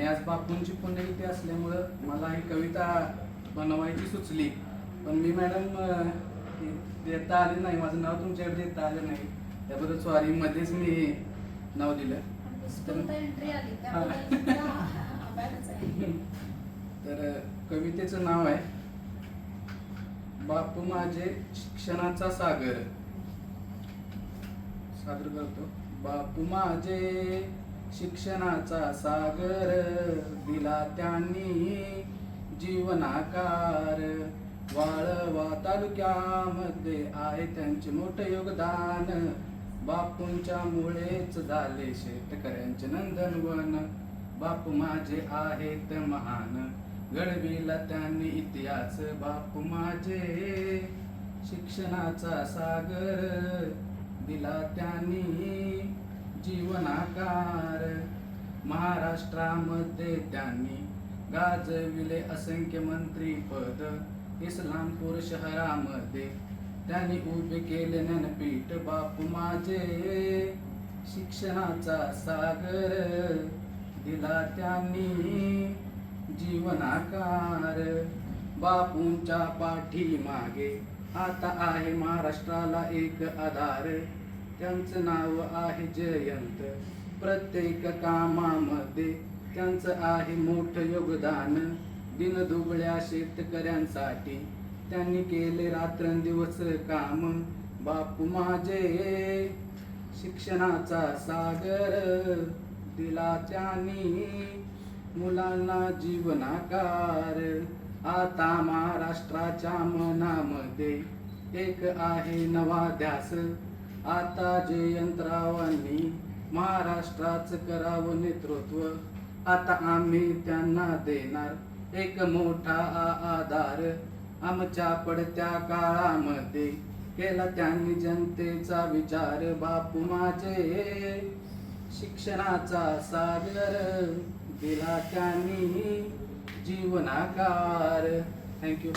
आणि आज बापूंची पुण्यतिथी असल्यामुळं मला ही कविता बनवायची सुचली, पण मी मॅडम देता आले नाही, माझं नाव तुमच्याकडे देता आलं नाही, त्याबद्दल सॉरी. मध्येच मी नाव दिलं. तर कवितेचं नाव आहे बापू माझे शिक्षणाचा सागर. सादर करतो. बापू माझे शिक्षणाचा सागर, दिला त्यांनी जीवनाकार. वाळवा तालुक्यामध्ये आहे त्यांचे मोठे योगदान, बापूंच्या मुळेच झाले शेतकऱ्यांचे नंदनवन. बापू माझे आहेत महान, घडविला त्यांनी इतिहास. बापू माझे शिक्षणाचा सागर, दिला त्यांनी जीवनाकार. महाराष्ट्रामध्ये त्यांनी गाजविले असंख्य मंत्रीपद, इस्लामपूर शहरामध्ये त्यांनी उभे केले ज्ञानपीठ. बापू माझे शिक्षणाचा सागर, दिला त्यांनी जीवनाकार. बापूंच्या पाठीमागे आता आहे महाराष्ट्राला एक आधार, त्यांचं नाव आहे जयंत. प्रत्येक कामामध्ये त्यांचं आहे मोठं योगदान. दिनदुबळ्या शेतकऱ्यांसाठी त्यांनी केले रात्रंदिवस काम. बापू माझे शिक्षणाचा सागर, दिला त्यांनी मुलांना जीवनाकार. आता महाराष्ट्राच्या मनामध्ये एक आहे नवा ध्यास, आता जयंतरावांनी महाराष्ट्राचं करावं नेतृत्व. आता आम्ही त्यांना देणार एक मोठा आधार. आमच्या पडत्या काळामध्ये केला त्यांनी जनतेचा विचार. बापू माझे शिक्षणाचा सागर, दिला त्यांनी जीवनाकार. थँक्यू.